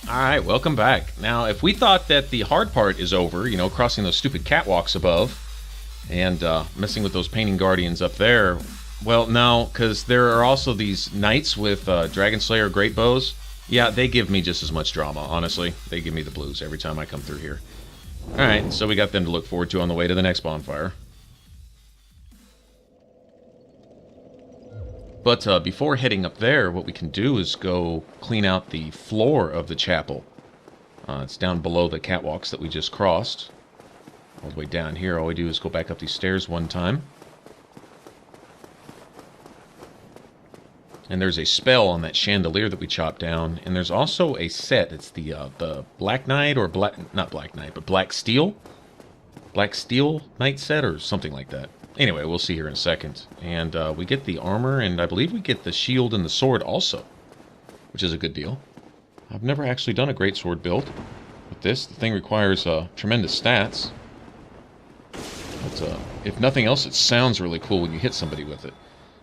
Alright, welcome back. Now, if we thought that the hard part is over, you know, crossing those stupid catwalks above, and messing with those painting guardians up there, well, no, because there are also these knights with Dragon Slayer great bows. Yeah, they give me just as much drama, honestly. They give me the blues every time I come through here. Alright, so we got them to look forward to on the way to the next bonfire. But before heading up there, what we can do is go clean out the floor of the chapel. It's down below the catwalks that we just crossed. All the way down here, all we do is go back up these stairs one time. And there's a spell on that chandelier that we chopped down. And there's also a set. It's the Black Knight, or not Black Knight, but Black Steel? Black Steel Knight set, or something like that. Anyway, we'll see here in a second. And we get the armor, and I believe we get the shield and the sword also, which is a good deal. I've never actually done a greatsword build with this. The thing requires tremendous stats. But if nothing else, it sounds really cool when you hit somebody with it.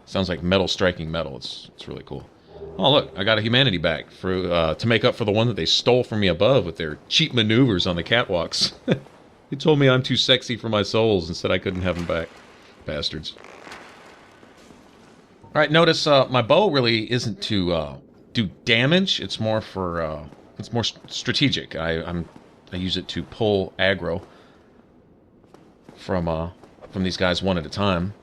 Sounds like metal striking metal. It's really cool. Oh, look, I got a humanity back for to make up for the one that they stole from me above with their cheap maneuvers on the catwalks. They told me I'm too sexy for my souls and said I couldn't have them back. Bastards. Alright, notice my bow really isn't to do damage. It's more for it's more strategic. I use it to pull aggro from these guys one at a time.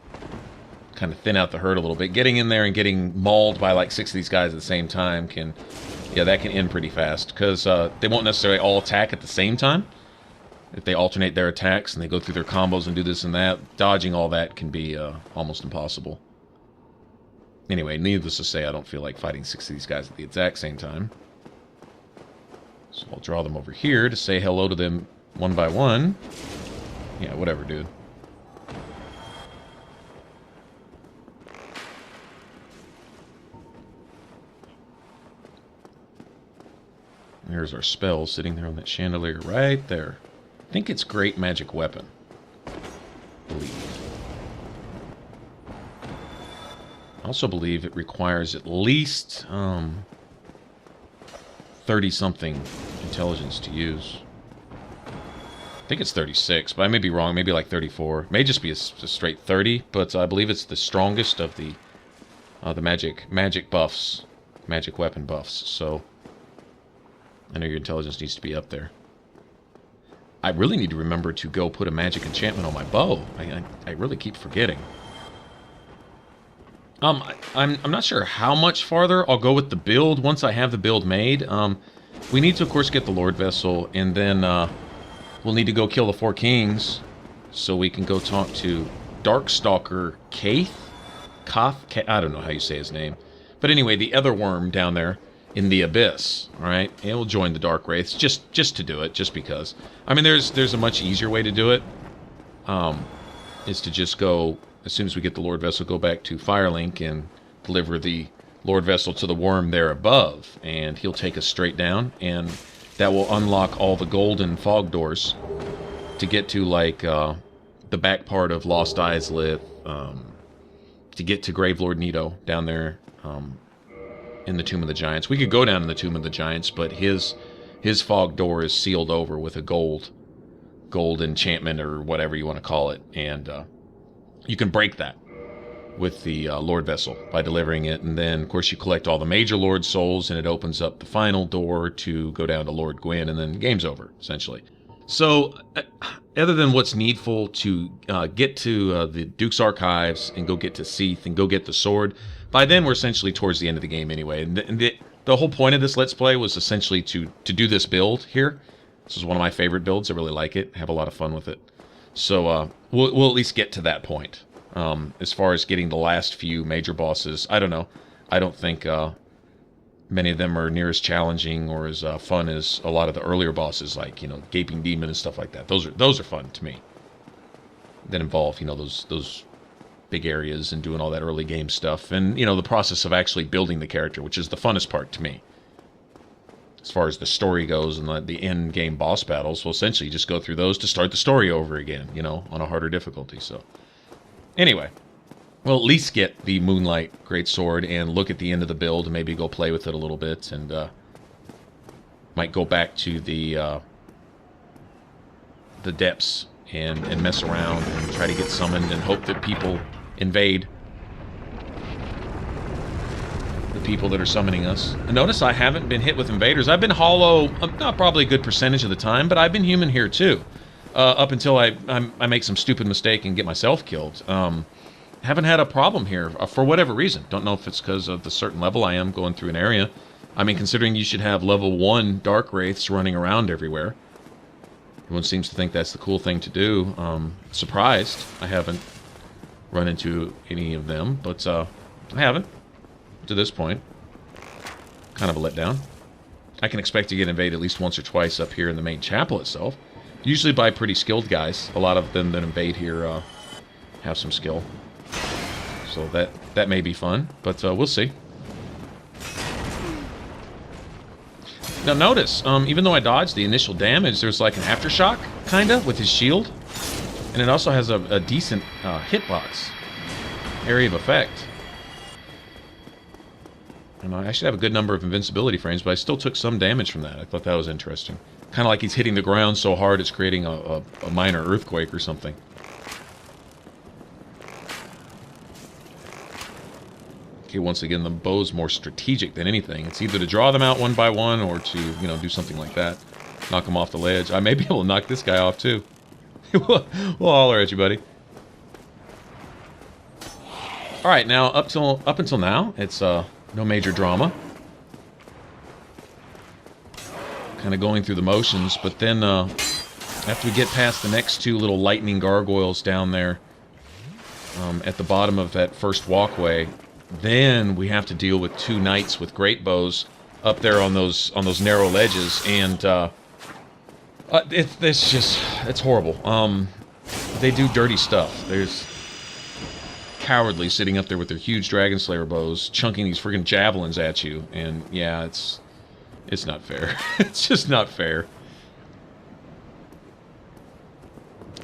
Kind of thin out the herd a little bit. Getting in there and getting mauled by like 6 of these guys at the same time can, yeah, that can end pretty fast. Because they won't necessarily all attack at the same time. If they alternate their attacks and they go through their combos and do this and that, dodging all that can be almost impossible. Anyway, needless to say, I don't feel like fighting 6 of these guys at the exact same time. So I'll draw them over here to say hello to them one by one. Yeah, whatever, dude. There's our spell sitting there on that chandelier right there. I think it's great magic weapon. I believe. I also believe it requires at least 30-something intelligence to use. I think it's 36, but I may be wrong. Maybe like 34. It may just be a straight 30, but I believe it's the strongest of the magic buffs, magic weapon buffs. So I know your intelligence needs to be up there. I really need to remember to go put a magic enchantment on my bow. I really keep forgetting. I'm not sure how much farther I'll go with the build once I have the build made. We need to, of course, get the Lord Vessel, and then we'll need to go kill the 4 kings so we can go talk to Darkstalker Koth? I don't know how you say his name. But anyway, the other worm down there in the abyss, right? And we'll join the Dark Wraiths just to do it, just because. I mean, there's a much easier way to do it. Is to just go, as soon as we get the Lord Vessel, go back to Firelink and deliver the Lord Vessel to the worm there above, and he'll take us straight down, and that will unlock all the golden fog doors to get to, like, the back part of Lost Islith, to get to Gravelord Nito down there, in the Tomb of the Giants. We could go down in the Tomb of the Giants, but his fog door is sealed over with a gold enchantment, or whatever you want to call it, and you can break that with the Lord Vessel by delivering it, and then, of course, you collect all the major Lord souls, and it opens up the final door to go down to Lord Gwyn, and then game's over, essentially. So, other than what's needful to get to the Duke's Archives and go get to Seath and go get the sword, by then we're essentially towards the end of the game anyway. And the whole point of this Let's Play was essentially to do this build here. This is one of my favorite builds. I really like it. Have a lot of fun with it. So we'll at least get to that point. As far as getting the last few major bosses, I don't know. I don't think many of them are near as challenging or as fun as a lot of the earlier bosses, like, you know, Gaping Demon and stuff like that. Those are fun to me. That involve, you know, those big areas and doing all that early game stuff, and, you know, the process of actually building the character, which is the funnest part to me. As far as the story goes and the end game boss battles, well, essentially you just go through those to start the story over again, you know, on a harder difficulty. So anyway, we'll at least get the Moonlight Greatsword and look at the end of the build and maybe go play with it a little bit, and Might go back to the depths and mess around and try to get summoned and hope that people invade the people that are summoning us. And notice I haven't been hit with invaders. I've been hollow, not probably a good percentage of the time, but I've been human here too. Up until I make some stupid mistake and get myself killed. Haven't had a problem here for whatever reason. Don't know if it's because of the certain level I am going through an area. I mean, considering you should have level 1 Dark Wraiths running around everywhere. Everyone seems to think that's the cool thing to do. Surprised I haven't run into any of them, but I haven't to this point. Kind of a letdown. I can expect to get invaded at least once or twice up here in the main chapel itself. Usually by pretty skilled guys. A lot of them that invade here have some skill. So that may be fun, but we'll see. Now notice, even though I dodged the initial damage, there's like an aftershock, kinda, with his shield. And it also has a decent hitbox. Area of effect. And I should have a good number of invincibility frames, but I still took some damage from that. I thought that was interesting. Kind of like he's hitting the ground so hard it's creating a minor earthquake or something. Okay, once again, the bow's more strategic than anything. It's either to draw them out one by one or to, you know, do something like that. Knock them off the ledge. I may be able to knock this guy off, too. We'll holler at you, buddy. Alright, now, up until now, it's no major drama. Kind of going through the motions, but then after we get past the next two little lightning gargoyles down there at the bottom of that first walkway, then we have to deal with two knights with great bows up there on those narrow ledges, and it's horrible. They do dirty stuff. There's cowardly sitting up there with their huge Dragon Slayer bows, chunking these friggin' javelins at you, and yeah, it's not fair. It's just not fair.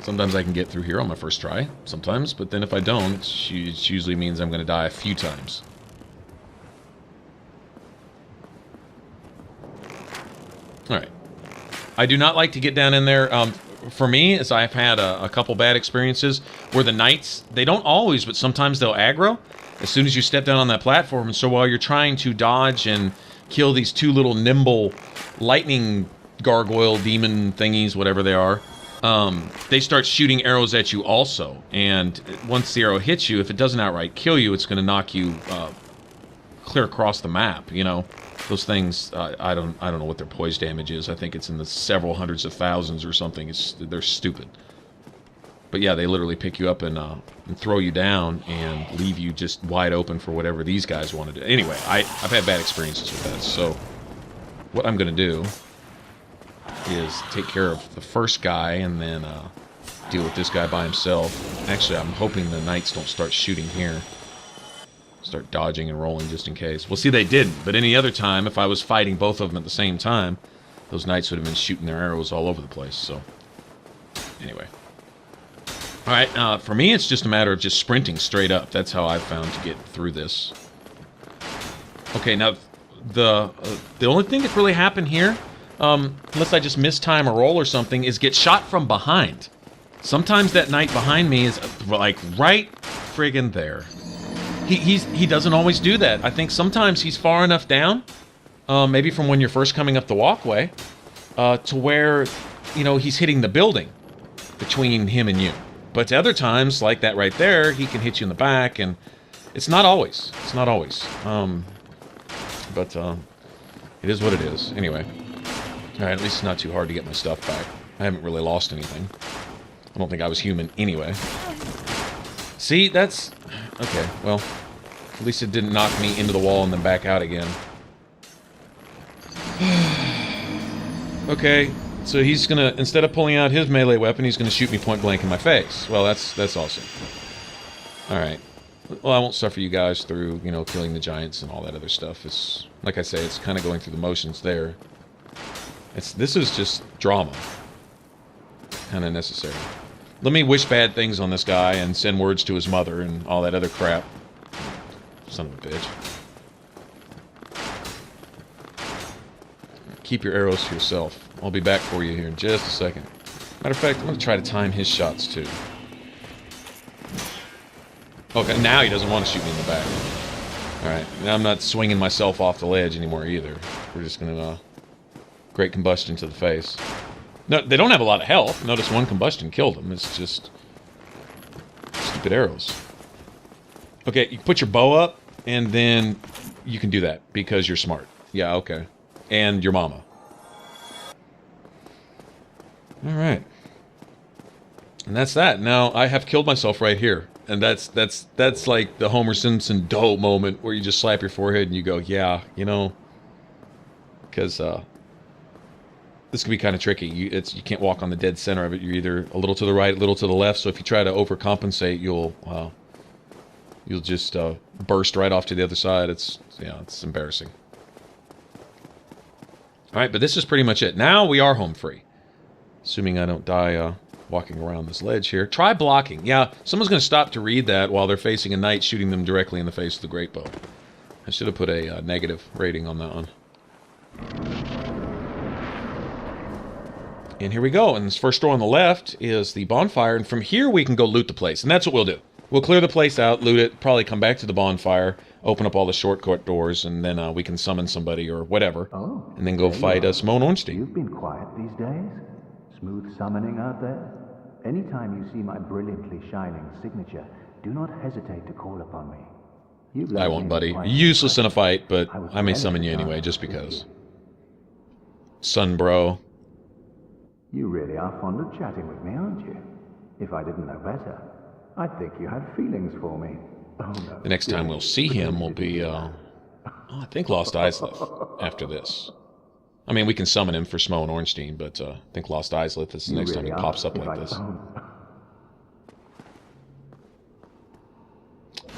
Sometimes I can get through here on my first try, sometimes, but then if I don't, it usually means I'm going to die a few times. Alright. I do not like to get down in there. For me, as I've had a couple bad experiences, where the knights, they don't always, but sometimes they'll aggro as soon as you step down on that platform, and so while you're trying to dodge and kill these two little nimble lightning gargoyle demon thingies, whatever they are, they start shooting arrows at you also, and once the arrow hits you, if it doesn't outright kill you, it's going to knock you clear across the map. You know, those things. I don't know what their poise damage is. I think it's in the several hundreds of thousands or something. They're stupid. But yeah, they literally pick you up and throw you down and leave you just wide open for whatever these guys want to do. Anyway, I've had bad experiences with that. So what I'm going to do is take care of the first guy and then deal with this guy by himself. Actually, I'm hoping the knights don't start shooting here. Start dodging and rolling just in case. Well, see, they didn't. But any other time, if I was fighting both of them at the same time, those knights would have been shooting their arrows all over the place. So, anyway. Alright, for me, it's just a matter of just sprinting straight up. That's how I've found to get through this. Okay, now, the only thing that really happened here, unless I just mistime a roll or something, is get shot from behind. Sometimes that knight behind me is, like, right friggin' there. He doesn't always do that. I think sometimes he's far enough down, maybe from when you're first coming up the walkway, to where, you know, he's hitting the building between him and you. But other times, like that right there, he can hit you in the back, and it's not always. It's not always. But it is what it is. Anyway. Alright, at least it's not too hard to get my stuff back. I haven't really lost anything. I don't think I was human anyway. See, that's... Okay, well, at least it didn't knock me into the wall and then back out again. Okay, so he's gonna, instead of pulling out his melee weapon, he's gonna shoot me point blank in my face. Well, that's awesome. Alright. Well, I won't suffer you guys through, you know, killing the giants and all that other stuff. It's, like I say, it's kind of going through the motions there. This is just drama. Kind of necessary. Let me wish bad things on this guy and send words to his mother and all that other crap. Son of a bitch. keep your arrows to yourself. I'll be back for you here in just a second. Matter of fact, I'm going to try to time his shots, too. Okay, now he doesn't want to shoot me in the back. Alright, now I'm not swinging myself off the ledge anymore either. We're just going to... great combustion to the face. No, they don't have a lot of health. Notice one combustion killed them. It's just... stupid arrows. Okay, you put your bow up, and then you can do that, because you're smart. Yeah, okay. And your mama. Alright. And that's that. Now, I have killed myself right here. And that's like the Homer Simpson dough moment where you just slap your forehead and you go, yeah, you know, because this can be kind of tricky. You can't walk on the dead center of it. You're either a little to the right, a little to the left. So if you try to overcompensate, you'll just burst right off to the other side. It's embarrassing. All right, but this is pretty much it. Now we are home free, assuming I don't die walking around this ledge here. Try blocking. Yeah, someone's going to stop to read that while they're facing a knight shooting them directly in the face with a great bow. I should have put a negative rating on that one. And here we go. And this first door on the left is the bonfire. And from here, we can go loot the place. And that's what we'll do. We'll clear the place out, loot it, probably come back to the bonfire, open up all the shortcut doors, and then we can summon somebody or whatever. Oh, and then go fight Simone Ornstein. You've been quiet these days. Smooth summoning out there. Anytime you see my brilliantly shining signature, do not hesitate to call upon me. I won't, buddy. You're useless in a fight, but I may summon you anyway, just because. Son, bro. You really are fond of chatting with me, aren't you? If I didn't know better, I'd think you had feelings for me. Oh, no. The next time we'll see him will be, I think Lost Isleth after this. I mean, we can summon him for Simone Ornstein, but I think Lost Isleth is the next time he pops up like this.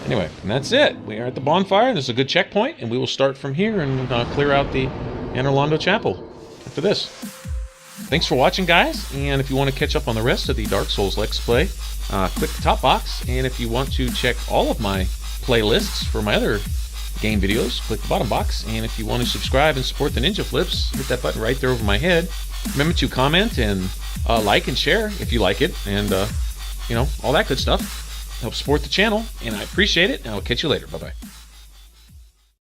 Anyway, and that's it. We are at the bonfire. This is a good checkpoint, and we will start from here and clear out the Anorlando Chapel after this. Thanks for watching, guys, and if you want to catch up on the rest of the Dark Souls Let's Play, click the top box, and if you want to check all of my playlists for my other game videos, click the bottom box, and if you want to subscribe and support the Ninja Flips, hit that button right there over my head. Remember to comment and like and share if you like it, and you know, all that good stuff. Help support the channel, and I appreciate it, and I'll catch you later. Bye-bye.